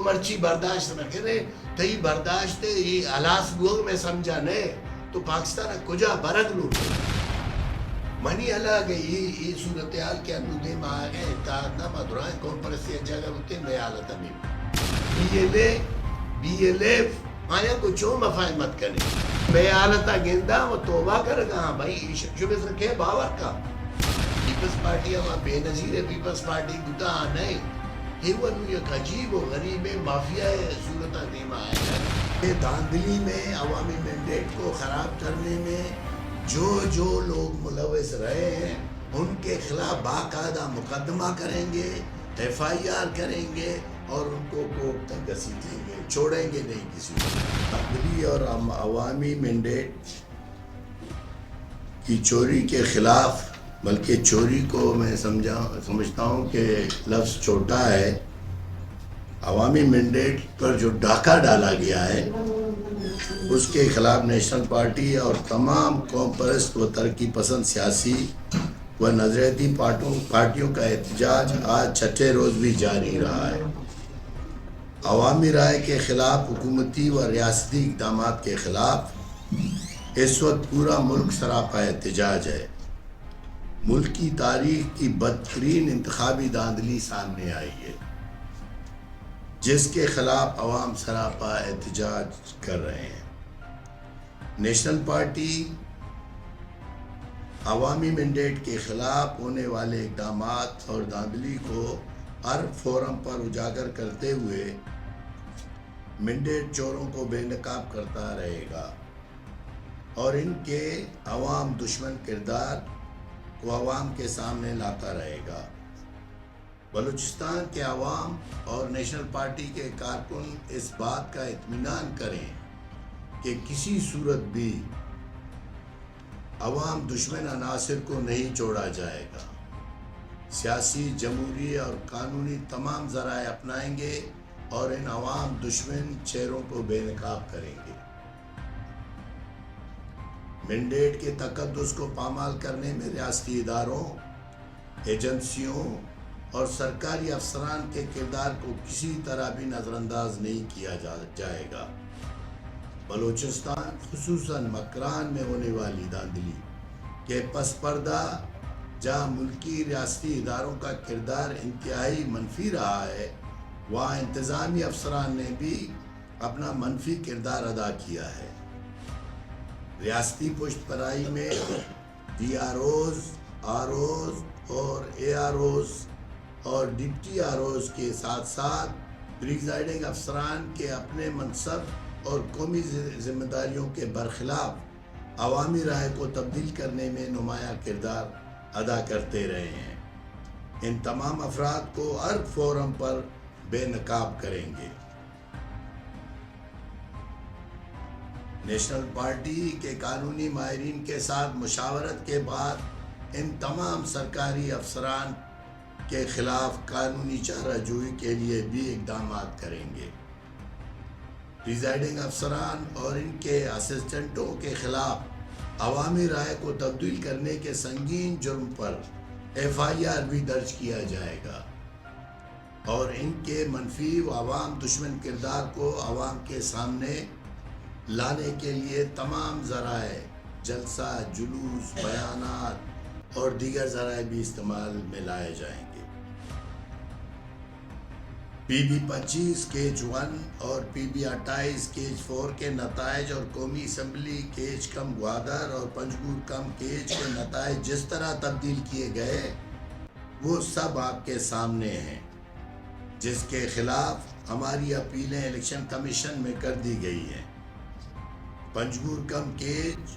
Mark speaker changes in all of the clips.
Speaker 1: مرچی برداشت نہ کرے تئی برداشت یہ الاس گوگ میں سمجھا نہیں تو پاکستان کجا برگ لوٹ منی الگ یہ صورتحال کے اندودے میں آگئے اتحاد نہ مدرائیں کون پرسی جگہ ہوتے میں حالت میں بی ایل ایف آیا کو چون مفاہمت کریں بے حالتا گندہ وہ توبہ کر گا بھائی شبہ سے کہ باور کا پیپلز پارٹی ہمارا بے نظیر ہے پیپلز پارٹی گتا نہیں ہیون یہ عجیب و غریب مافیا صورتہ دیما ہے داندلی میں عوامی مینڈیٹ کو خراب کرنے میں جو لوگ ملوث رہے ہیں ان کے خلاف باقاعدہ مقدمہ کریں گے ایف آئی آر کریں گے اور ان کو کوٹ تک گھسیٹیں گے چھوڑیں گے نہیں کسی کو داندلی اور عوامی مینڈیٹ کی چوری کے خلاف بلکہ چوری کو میں سمجھتا ہوں کہ لفظ چھوٹا ہے عوامی مینڈیٹ پر جو ڈاکہ ڈالا گیا ہے اس کے خلاف نیشنل پارٹی اور تمام قوم پرست و ترقی پسند سیاسی و نظریاتی پارٹیوں کا احتجاج آج چھٹے روز بھی جاری رہا ہے عوامی رائے کے خلاف حکومتی و ریاستی اقدامات کے خلاف اس وقت پورا ملک سراپا احتجاج ہے ملک کی تاریخ کی بدترین انتخابی دھاندلی سامنے آئی ہے جس کے خلاف عوام سراپا احتجاج کر رہے ہیں نیشنل پارٹی عوامی مینڈیٹ کے خلاف ہونے والے اقدامات اور دھاندلی کو ہر فورم پر اجاگر کرتے ہوئے مینڈیٹ چوروں کو بے نقاب کرتا رہے گا اور ان کے عوام دشمن کردار کو عوام کے سامنے لاتا رہے گا بلوچستان کے عوام اور نیشنل پارٹی کے کارکن اس بات کا اطمینان کریں کہ کسی صورت بھی عوام دشمن عناصر کو نہیں چھوڑا جائے گا سیاسی جمہوری اور قانونی تمام ذرائع اپنائیں گے اور ان عوام دشمن چہروں کو بے نقاب کریں گے مینڈیٹ کے تقدس کو پامال کرنے میں ریاستی اداروں ایجنسیوں اور سرکاری افسران کے کردار کو کسی طرح بھی نظر انداز نہیں کیا جائے گا بلوچستان خصوصاً مکران میں ہونے والی دھاندلی کے پس پردہ جہاں ملکی ریاستی اداروں کا کردار انتہائی منفی رہا ہے وہاں انتظامی افسران نے بھی اپنا منفی کردار ادا کیا ہے ریاستی پشت پرائی میں D R Os R Os اور اے آر اوز اور ڈپٹی آر اوز کے ساتھ ساتھ پریزائڈنگ افسران کے اپنے منصب اور قومی ذمہ داریوں کے برخلاف عوامی رائے کو تبدیل کرنے میں نمایاں کردار ادا کرتے رہے ہیں ان تمام افراد کو ہر فورم پر بے نقاب کریں گے نیشنل پارٹی کے قانونی ماہرین کے ساتھ مشاورت کے بعد ان تمام سرکاری افسران کے خلاف قانونی چارہ جوئی کے لیے بھی اقدامات کریں گے پریزائڈنگ افسران اور ان کے اسسٹنٹوں کے خلاف عوامی رائے کو تبدیل کرنے کے سنگین جرم پر ایف آئی آر بھی درج کیا جائے گا اور ان کے منفی و عوام دشمن کردار کو عوام کے سامنے لانے کے لیے تمام ذرائع جلسہ جلوس بیانات اور دیگر ذرائع بھی استعمال میں لائے جائیں گے پی بی 25 کیج 1 اور پی بی 28 کیج 4 کے نتائج اور قومی اسمبلی کیج کم گوادر اور پنجگور کم کیج کے نتائج جس طرح تبدیل کیے گئے وہ سب آپ کے سامنے ہیں جس کے خلاف ہماری اپیلیں الیکشن کمیشن میں کر دی گئی ہیں پنجگور کم کیج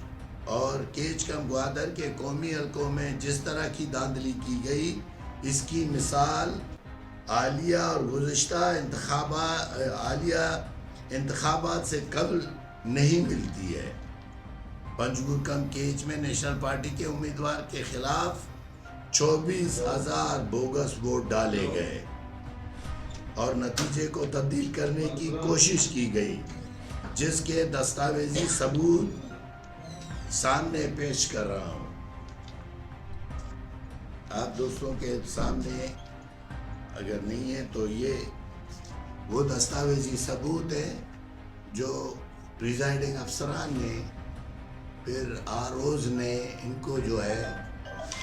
Speaker 1: اور کیج کم گوادر کے قومی حلقوں میں جس طرح کی دھاندلی کی گئی اس کی مثال حالیہ اور گزشتہ انتخابات سے قبل نہیں ملتی ہے پنجگور کم کیج میں نیشنل پارٹی کے امیدوار کے خلاف 24,000 بوگس ووٹ ڈالے گئے اور نتیجے کو تبدیل کرنے کی کوشش کی گئی جس کے دستاویزی ثبوت سامنے پیش کر رہا ہوں آپ دوستوں کے سامنے اگر نہیں ہے تو یہ وہ دستاویزی ثبوت ہے جو پریزائڈنگ افسران نے پھر آر اوز نے ان کو جو ہے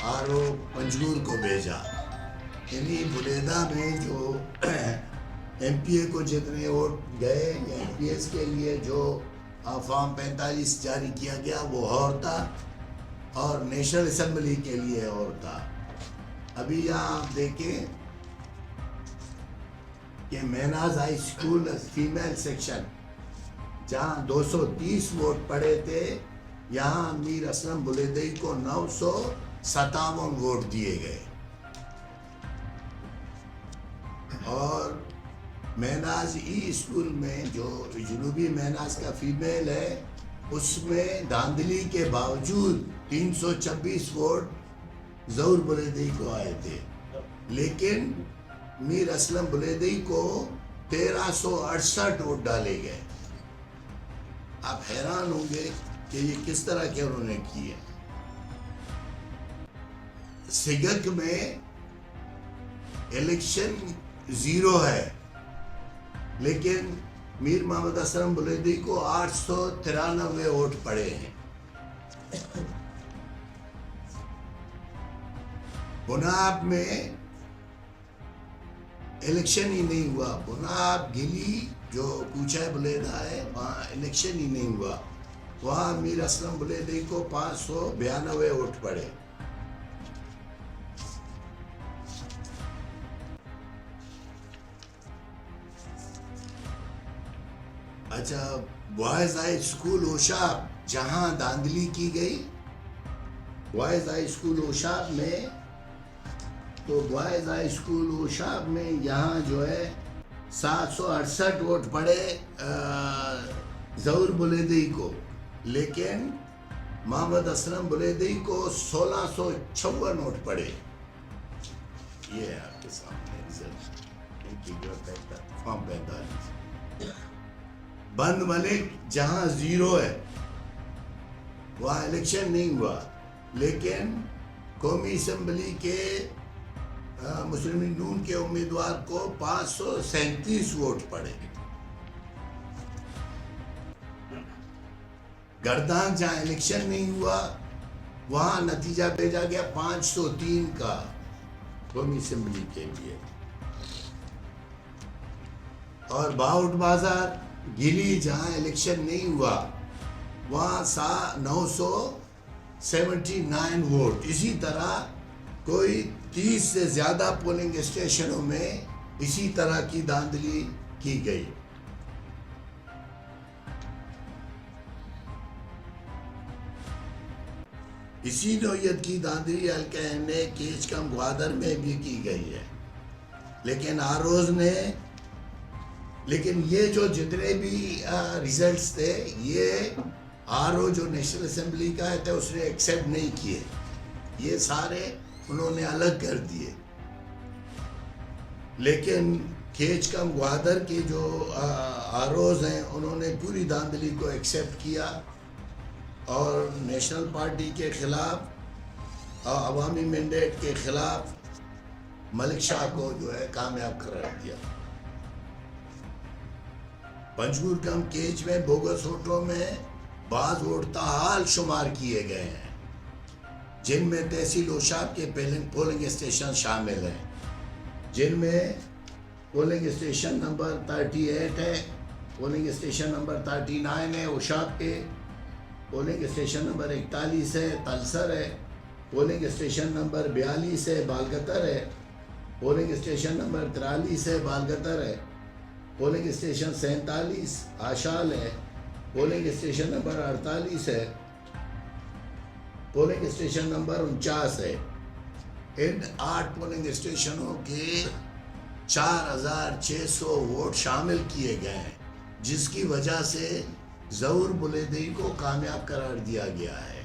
Speaker 1: آر او پنجگور کو بھیجا. یعنی بلیدہ میں جو ایم پی اے کو جتنے ووٹ گئے یا ایم پی ایس کے لیے جو فارم 45 جاری کیا گیا وہ اور تھا, اور نیشنل اسمبلی کے لیے اور تھا. ابھی یہاں آپ دیکھیں کہ میناز ہائی اسکول فیمیل سیکشن جہاں 230 ووٹ پڑے تھے, یہاں میر اسلم بلیدئی کو 957 ووٹ دیے گئے. اور میناز ای اسکول میں جو جنوبی میناز کا فیمیل ہے اس میں دھاندلی کے باوجود 326 ووٹ ظہور بلیدئی کو آئے تھے, لیکن میر اسلم بلیدئی کو 1368 ووٹ ڈالے گئے. آپ حیران ہوں گے کہ یہ کس طرح کے انہوں نے کیے. سگک میں الیکشن 0 ہے, لیکن میر محمد اسلم بلیدئی کو 893 ووٹ پڑے ہیں. بناب میں الیکشن ہی نہیں ہوا. بناب گلی جو کوچہ بلیدہ ہے وہاں الیکشن ہی نہیں ہوا. وہاں میر اسلم بلیدئی کو 592 ووٹ پڑے. اچھا, بوائز ہائی اسکول اوشاب جہاں دھاندلی کی گئی, بوائز ہائی اسکول اوشاب میں, تو بوائز ہائی اسکول اوشاب میں یہاں جو ہے 768 ووٹ پڑے ظہور بلیدئی کو, لیکن محمد اسلم بلیدئی کو 1656 ووٹ پڑے. یہ ہے آپ کے سامنے رزلٹ فارم 45. بند ملک جہاں 0 ہے وہاں الیکشن نہیں ہوا, لیکن قومی اسمبلی کے مسلم نون کے امیدوار کو 537 ووٹ پڑے. گردان جہاں الیکشن نہیں ہوا وہاں نتیجہ بھیجا گیا 503 کا قومی اسمبلی کے لیے. اور باؤٹ بازار گلی جہاں الیکشن نہیں ہوا وہاں 979 ووٹ. اسی طرح کوئی 30 سے زیادہ پولنگ اسٹیشنوں میں اسی طرح کی دھاندلی کی گئی. اسی نوعیت کی دھاندلی حلقہ نے کیچ کم گوادر میں بھی کی گئی ہے, لیکن آروز نے, لیکن یہ جو جتنے بھی ریزلٹس تھے یہ آر او جو نیشنل اسمبلی کا ہے تھے اس نے ایکسیپٹ نہیں کیے. یہ سارے انہوں نے الگ کر دیے, لیکن کھیچ کم گوادر کے جو آر اوز ہیں انہوں نے پوری دھاندلی کو ایکسیپٹ کیا اور نیشنل پارٹی کے خلاف عوامی مینڈیٹ کے خلاف ملک شاہ کو جو ہے کامیاب قرار دیا. پنجگور کم کیچ میں بوگس ووٹوں میں بعض ووٹ تاحال شمار کیے گئے ہیں, جن میں تحصیل اوشاب کے پولنگ اسٹیشن شامل ہیں, جن میں پولنگ اسٹیشن نمبر 38 ہے, پولنگ اسٹیشن نمبر 39 ہے اوشاب کے, پولنگ اسٹیشن نمبر 41 ہے تلسر ہے, پولنگ اسٹیشن نمبر 42 ہے بالگتر ہے, پولنگ اسٹیشن نمبر 43 ہے بالگتر ہے, پولنگ اسٹیشن 47 آشال ہے, پولنگ اسٹیشن نمبر 48 ہے, پولنگ اسٹیشن نمبر 49 ہے. ان 8 پولنگ اسٹیشنوں کے 4600 ووٹ شامل کیے گئے ہیں, جس کی وجہ سے ظہور بلیدئی کو کامیاب قرار دیا گیا ہے.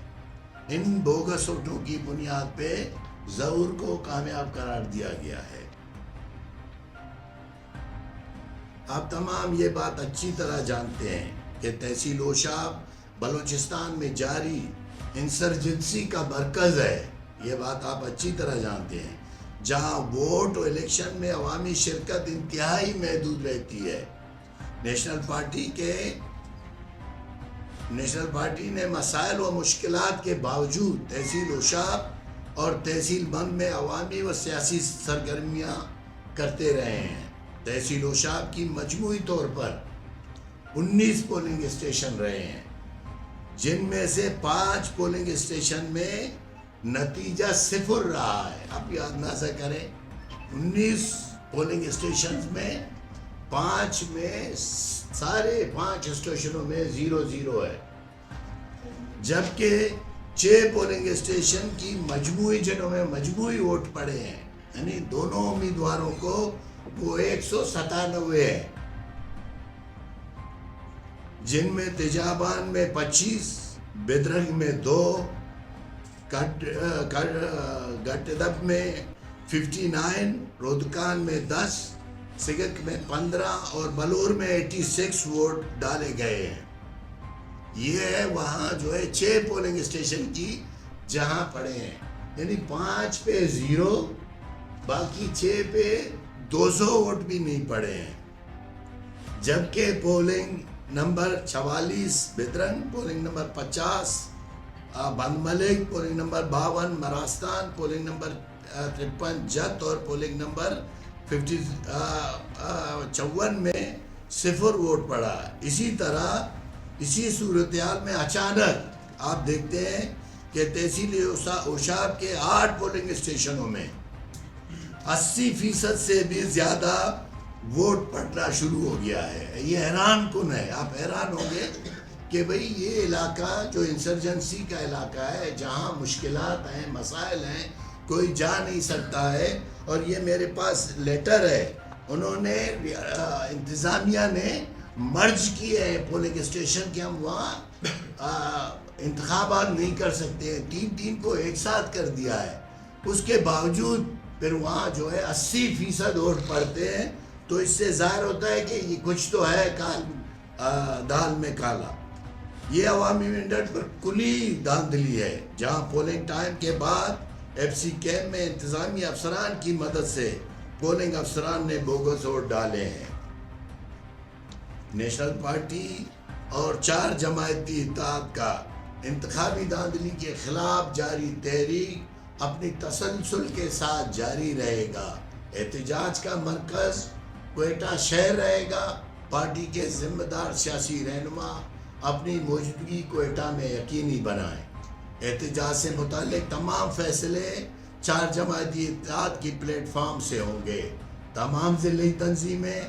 Speaker 1: ان بوگس ووٹوں کی بنیاد پہ ظہور کو کامیاب قرار دیا گیا ہے. آپ تمام یہ بات اچھی طرح جانتے ہیں کہ تحصیل اوشاب بلوچستان میں جاری انسرجنسی کا مرکز ہے. یہ بات آپ اچھی طرح جانتے ہیں. جہاں ووٹ و الیکشن میں عوامی شرکت انتہائی محدود رہتی ہے۔ نیشنل پارٹی نے مسائل و مشکلات کے باوجود تحصیل اوشاب اور تحصیل بند میں عوامی و سیاسی سرگرمیاں کرتے رہے ہیں۔ تحصیل اوشاب کی مجموعی طور پر 19 پولنگ اسٹیشن رہے ہیں، جن میں سے 5 پولنگ اسٹیشن میں نتیجہ 0 رہا ہے۔ آپ یہ اندازہ کریں، 19 پولنگ اسٹیشن میں 5 میں سارے 5 اسٹیشنوں میں 0-0 ہے، جبکہ 6 پولنگ اسٹیشن کی مجموعی جنہوں میں مجموعی ووٹ پڑے ہیں، یعنی دونوں امیدواروں کو، وہ 197 ہے، جن میں تیجابان میں 25، بیدرنگ میں 2، گٹدب میں 59، رودکان میں 10، سگک میں 15 اور بلور میں 86 ووٹ ڈالے گئے ہیں۔ یہ ہے وہاں جو ہے 6 پولنگ اسٹیشن کی جہاں پڑے ہیں، یعنی 5 پہ 0، باقی 6 پہ 200 ووٹ بھی نہیں پڑے ہیں۔ جبکہ پولنگ نمبر 44 بیدرنگ، پولنگ نمبر 50 بند ملک، پولنگ نمبر 52 مراستان، پولنگ نمبر 53 جت اور پولنگ نمبر 54 میں 0 ووٹ پڑا۔ اسی طرح اسی صورتحال میں اچانک آپ دیکھتے ہیں کہ تحصیل اوشاب کے 8 پولنگ اسٹیشنوں میں 80% سے بھی زیادہ ووٹ پڑنا شروع ہو گیا ہے۔ یہ حیران کن ہے، آپ حیران ہوں گے کہ بھئی یہ علاقہ جو انسرجنسی کا علاقہ ہے، جہاں مشکلات ہیں، مسائل ہیں، کوئی جا نہیں سکتا ہے، اور یہ میرے پاس لیٹر ہے، انہوں نے انتظامیہ نے مرج کیے ہیں پولنگ اسٹیشن کہ ہم وہاں انتخابات نہیں کر سکتے ہیں، 3 کو ایک ساتھ کر دیا ہے۔ اس کے باوجود پھر وہاں جو ہے 80% ووٹ پڑتے ہیں، تو اس سے ظاہر ہوتا ہے کہ یہ کچھ تو ہے دال میں کالا۔ یہ عوامی مینڈیٹ پر کلی دھاندلی ہے، جہاں پولنگ ٹائم کے بعد ایف سی کیمپ میں انتظامی افسران کی مدد سے پولنگ افسران نے بوگس ووٹ ڈالے ہیں۔ نیشنل پارٹی اور 4 جماعتی اتحاد کا انتخابی دھاندلی کے خلاف جاری تحریک اپنی تسلسل کے ساتھ جاری رہے گا۔ احتجاج کا مرکز کوئٹہ شہر رہے گا۔ پارٹی کے ذمہ دار سیاسی رہنما اپنی موجودگی کوئٹہ میں یقینی بنائیں۔ احتجاج سے متعلق تمام فیصلے 4 جماعتی اتحاد کی پلیٹ فارم سے ہوں گے۔ تمام ضلعی تنظیمیں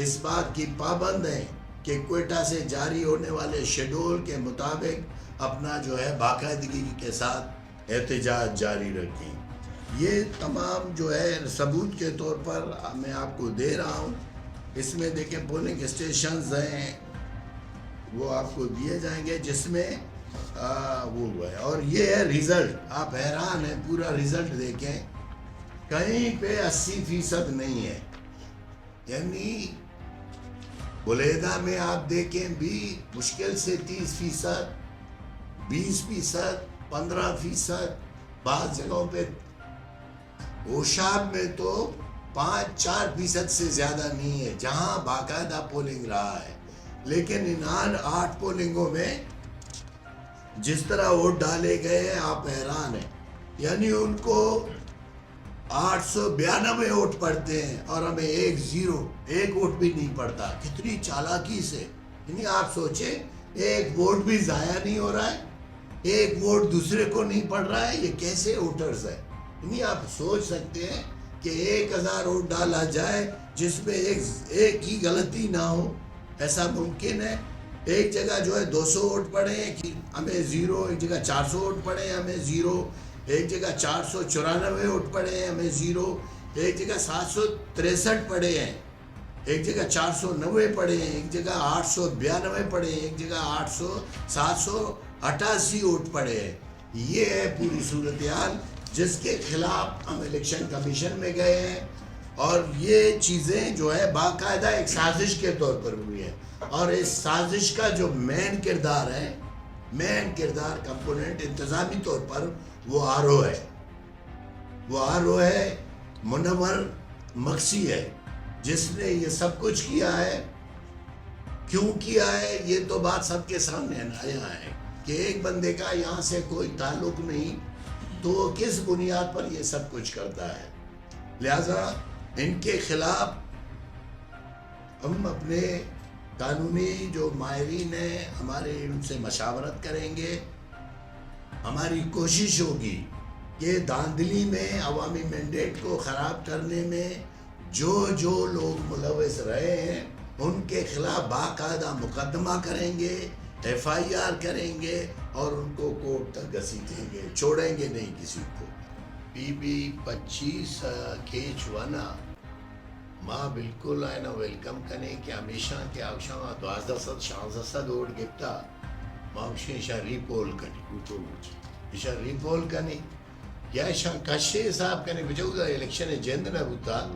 Speaker 1: اس بات کی پابند ہیں کہ کوئٹہ سے جاری ہونے والے شیڈول کے مطابق اپنا جو ہے باقاعدگی کے ساتھ احتجاج جاری رکھیں۔ یہ تمام جو ہے ثبوت کے طور پر میں آپ کو دے رہا ہوں۔ اس میں دیکھیں پولنگ اسٹیشنز ہیں، وہ آپ کو دیے جائیں گے، جس میں وہ ہوا ہے، اور یہ ہے ریزلٹ۔ آپ حیران ہیں، پورا ریزلٹ دیکھیں، کہیں پہ 80% نہیں ہے، یعنی بلیدہ میں آپ دیکھیں بھی مشکل سے 30%، 20%، 15%، بعض جگہوں پہ اوشاب میں تو 5-4% سے زیادہ نہیں ہے جہاں باقاعدہ پولنگ رہا ہے۔ لیکن ان 8 پولنگوں میں جس طرح ووٹ ڈالے گئے ہیں، آپ حیران ہیں، یعنی ان کو 892 ووٹ پڑتے ہیں اور ہمیں 1 ووٹ بھی نہیں پڑتا۔ کتنی چالاکی سے، یعنی آپ سوچیں، 1 ووٹ بھی ضائع نہیں ہو رہا ہے، 1 ووٹ دوسرے کو نہیں پڑ رہا ہے، یہ کیسے ووٹرز ہے؟ یعنی آپ سوچ سکتے ہیں کہ 1000 ووٹ ڈالا جائے جس میں ایک ہی غلطی نہ ہو، ایسا ممکن ہے؟ ایک جگہ جو ہے 200 ووٹ پڑے ہیں ہمیں 0، ایک جگہ 400 ووٹ پڑے ہیں ہمیں 0، ایک جگہ 494 ووٹ پڑے ہیں ہمیں 0، ایک جگہ 763 پڑے ہیں، ایک جگہ 490 پڑے ہیں، ایک جگہ 892 پڑے ہیں، ایک جگہ 788 ووٹ پڑے ہیں۔ یہ ہے پوری صورتحال جس کے خلاف ہم الیکشن کمیشن میں گئے ہیں، اور یہ چیزیں جو ہے باقاعدہ ایک سازش کے طور پر ہوئی ہیں، اور اس سازش کا جو مین کردار ہے، مین کردار کمپوننٹ انتظامی طور پر وہ آر او ہے، وہ آر او ہے منور مقصی ہے جس نے یہ سب کچھ کیا ہے. کیوں کیا ہے یہ تو بات سب کے سامنے آیا ہے کہ ایک بندے کا یہاں سے کوئی تعلق نہیں تو کس بنیاد پر یہ سب کچھ کرتا ہے. لہذا ان کے خلاف ہم اپنے قانونی جو ماہرین ہیں ہمارے ان سے مشاورت کریں گے. ہماری کوشش ہوگی کہ دھاندلی میں عوامی مینڈیٹ کو خراب کرنے میں جو لوگ ملوث رہے ہیں ان کے خلاف باقاعدہ مقدمہ کریں گے, FIR کریں گے اور ان کو کورٹ تک گھسیٹیں گے, چھوڑیں گے نہیں کسی کو. PB25 کیچوانا ماں بالکل آئینا ویلکم کنے کہ ہمیشہ کے آگشاں 12-16 اوٹ گپتا ماں اشیشہ ریپول کنی یا اشاں کشے صاحب کنے بجو دا الیکشن جند نہ ہوتا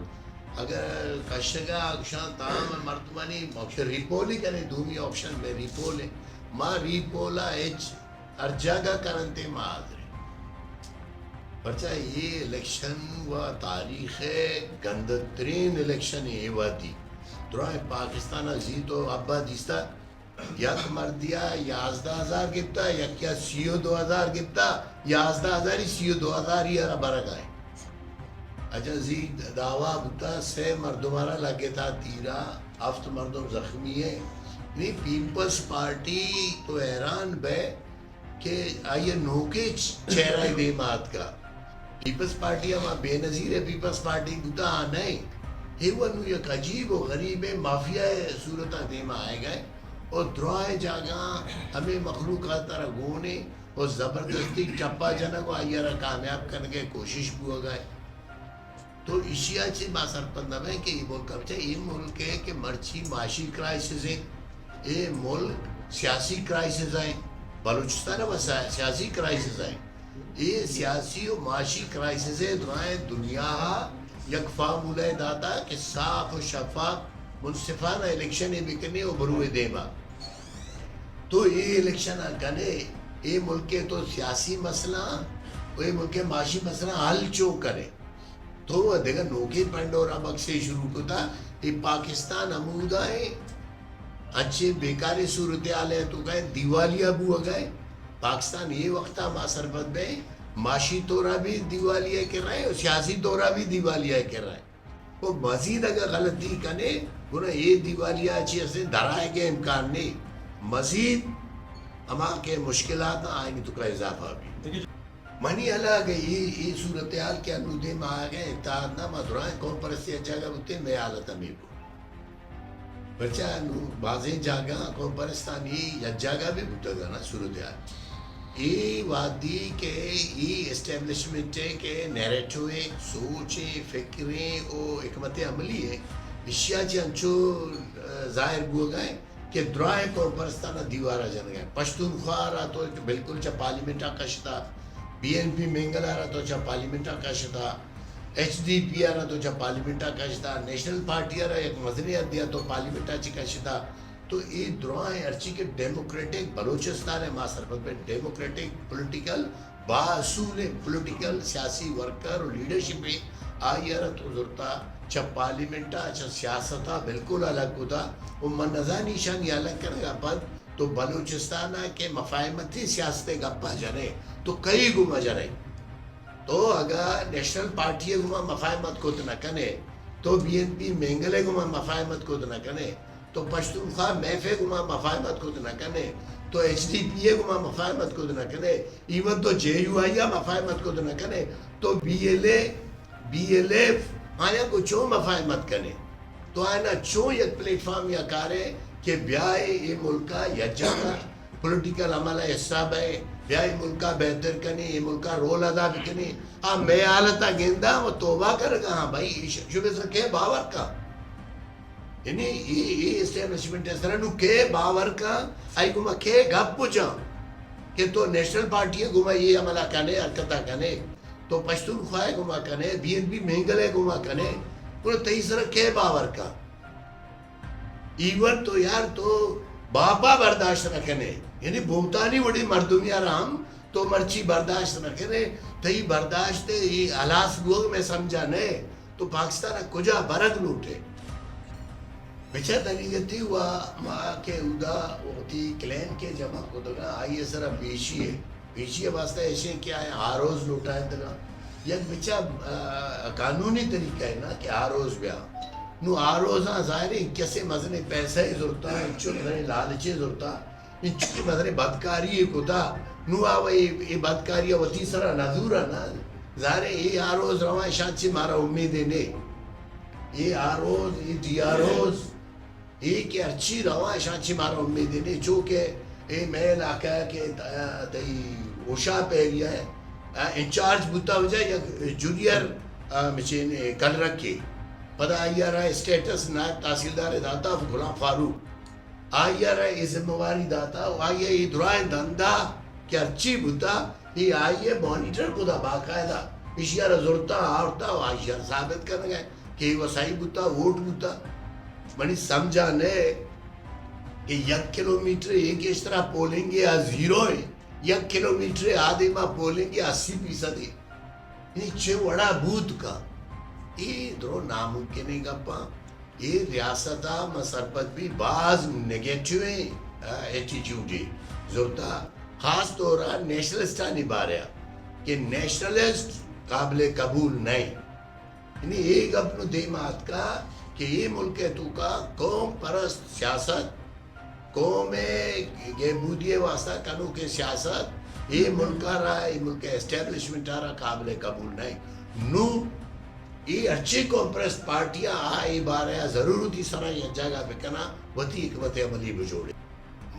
Speaker 1: اگر کشگا آگشاں تام مرتبانی موقع ریپول ہی کنے دومی آپشن میں ریپول ہے ماں ریپولا ارجاگا کرنتے ماں آدھرے پرچہ یہ الیکشن و تاریخ گندترین الیکشن یہ وادی درائے پاکستان زیتو ابا دیستا یک مردیا 11,000 گپتا یک کیا 32,000 گپتا 11,000 ہی 32,000 ہی ارہ برگ آئے. اچھا زید دعویٰ بتا 6 مردمارا لگے تھا تیرا 7 مردم زخمی ہے. نہیں پیپلز پارٹی تو حیران بے کہ آئیے نوکے چہرہ دیمات کا پیپلز پارٹی ہمیں بے نظیر ہے. پیپلز پارٹی بتا نہیں یہ وہ یک عجیب و غریب مافیا صورتہ دیما آئے گئے اور درائے جاگاں ہمیں مخلوقات طرح گونے اور زبردستی چپا جنگ و آئیے رہا کامیاب کرنے کوشش بھی ہو گئے. تو اشیاء چی با سرپندم ہے کہ یہ ملک بچے یہ ملک ہے کہ مرچی معاشی کرائسز ہیں, یہ ملک سیاسی کرائسز ہیں, بلوچستان ہے وہ سیاسی کرائسز ہیں, یہ سیاسی و معاشی کرائسز ہیں. درائیں دنیا یک فارمولہ داتا کہ صاف و شفاف منصفانہ الیکشن بکنے و بروئے دیما. تو یہ الیکشن کنے یہ ملک تو سیاسی مسئلہ اور یہ ملک معاشی مسئلہ حل چو کرے تو وہ دیکھا نوکی پنڈورا بکسے شروع ہوتا. یہ پاکستان عمودہ ہے اچھے بیکاری صورتحال ہے تو کہیں دیوالیہ بو گئے. پاکستان یہ وقتہ ماسربت میں معاشی طورہ بھی دیوالیہ کر رہے ہیں اور سیاسی طورہ بھی دیوالیہ کر رہے ہیں. وہ مزید اگر غلطی کنے انہیں یہ دیوالیہ اچھی سے دھرائے کے امکان نہیں, مزید ہما کے مشکلات آئیں تو کا اضافہ بھی منی اللہ کہ یہ صورتحال کے انودے میں آ گئے اتحاد نہ مدرائیں کون پرستی اچھا گا بھتے میں حالت ہمیں کو بچہ بازیں جاگا کون پرستانی یا جاگا بھی بھتا گا نا صورتحال. یہ وادی کے یہ اسٹیبلشمنٹ ہے کہ نیریٹویں سوچیں فکریں اور حکمت عملی ہے اشیاء چی انچو ظاہر بو گئے کہ درائیں کون پرستانہ دیوارہ جن گئے. پشتونخوا رہا تو بالکل چا پارلیمنٹا کشتا, BNP مینگل آ رہا تو چا پارلیمنٹا کشتا, HDP آ رہا تو چا پارلیمنٹا کشتا, نیشنل پارٹی آ رہا ایک مدنیت دیا تو پارلیمنٹا چی کشتا. تو یہ درائیں ارچی کے ڈیموکریٹک بلوچستان ہے ماں سرپت میں ڈیموکریٹک پولیٹیکل باصول پولیٹیکل سیاسی ورکر اور لیڈرشپ آئی رہا تو ضرورتا چا پارلیمنٹا چا سیاستہ بالکل الگ ہوتا وہ منظانی شان یہ الگ کرنے گا پد تو بلوچستان کے مفاہمتی سیاستیں گپا جانے تو کئی گمہ جانے. تو اگر نیشنل پارٹی گمہ مفاہمت کو نہ کنے تو BNP مینگلے گمہ مفاہمت کو نہ کنے تو پشتونخوا میفے گمہ مفاہمت کو نہ کنے تو HDP گمہ مفاہمت کو نہ کنے ایون تو JUI مفاہمت کو نہ کنے تو BLF آیا کو چون مفاہمت کنے تو آیا چون یک پلیٹ فارم یا کارے کہ بیائی یہ ملکہ یجانا پولیٹیکل عملہ حساب ہے بیائی ملکہ بہتر کنی یہ ملکہ رول ادا بھی کنی. میں حالتہ گندہ وہ توبہ کر گا ہاں بھائی شبہ سے کہ باور کا یعنی یہ اسٹیبلشمنٹ اس طرح نو کہ باور کا آئی گمہ کہ گپ پوچھا کہ تو نیشنل پارٹی گمہ یہ عملہ کنے حرکتہ کنے تو پشتونخوا گمہ کنے BNP مینگلے گمہ کنے انہوں تیسرا کہ باور کا ایون تو یار تو باپا برداشت نہ کنے یعنی بہتانی وڑی مردمی آرام تو مرچی برداشت نہ کنے تھی برداشت یہ الاس گوگ میں سمجھا نہیں تو پاکستان کجا برگ لوٹے بچہ تنیگتی ہوا ماں کے ادا ہوتی کلین کے جمع کو دگا آئیے سر بیشی ہے بیشی واسطہ ایسے کیا ہے آروز لوٹا ہے دگا یک بچہ قانونی طریقہ ہے نا کہ آروز بیا نو آروزاں ظاہر ہے کیسے مزنے پیسے ضرورتا ہے انچو مزنے لالچے ضرورتا انچو مزنے بدکاری ہے کتا نو آوے یہ بدکاری وطی سرا نظورا نا ظاہر ہے یہ آروز رواں شانچے مارا امیدے نے یہ آروز یہ دی آروز یہ کہ اچھی رواں شانچے مارا امیدے نے چونکہ یہ میں علاقہ کے تی اوشا پہ گیا ہے انچارج بوتا ہو جائے یا جونیئر مچین کل رکھے پتہ آئی رہا ہے اسٹیٹس نائب تحصیلدار داتا غلام فاروق آئی رہا ہے ذمہ داتا آئی ہے یہ درائن دندہ کہ اچھی بوتا یہ آئی ہے مانیٹر کو دا باقاعدہ اشیار ضرورتا آورتا آئی شار ثابت کرنے گئے کہ یہ وسائی بوتا ووٹ بوتا منی سمجھانے کہ 1 کلومیٹر ایک اس طرح پولنگ یا زیرو ہے 1 کلومیٹر آدھے ماں پولنگ یا 80% ہے یعنی چھے وڑا بوت کا یہ درو ناممکن ہے گپا یہ ریاستہ مسرپت بھی بعض نیگیٹیو ایٹیٹیوڈ ہے ضرورتا خاص طور نیشنلسٹا نبھا رہا کہ نیشنلسٹ قابل قبول نہیں یعنی ایک اپنو دیمات کا کہ یہ ملک ہے تو کا قوم پرست سیاست قوم گیبودی واسطہ کنو کے سیاست یہ ملک رہا ہے یہ ملک اسٹیبلشمنٹ رہا قابل قبول نہیں نو یہ اچھی کمپریس پارٹیاں آئی بارے ضرورتی سرا یہ جگہ پہ کنا وطی حکمت عملی بجوڑے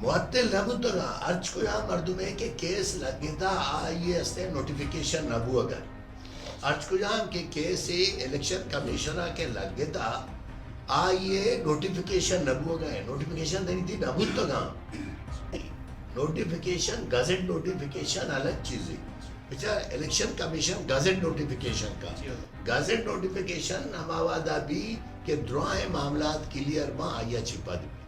Speaker 1: معطل نبو تگا ارچ کو یہاں مردم ہے کہ کیس لگتا آئیے استے نوٹیفیکیشن نبو اگر ارچ کو یہاں کہ کیس الیکشن کمیشنہ کے لگتا آئیے نوٹیفیکیشن نبو گئے نوٹیفیکیشن دینی تھی نبو تگا نوٹیفیکیشن گزٹ نوٹیفیکیشن الگ چیز ہے بچہ الیکشن کمیشن گزٹ نوٹیفیکیشن کا گزٹ نوٹیفیکیشن ہم آوادہ بھی کہ درائیں معاملات کلیئر ماں آئیہ چھپا دی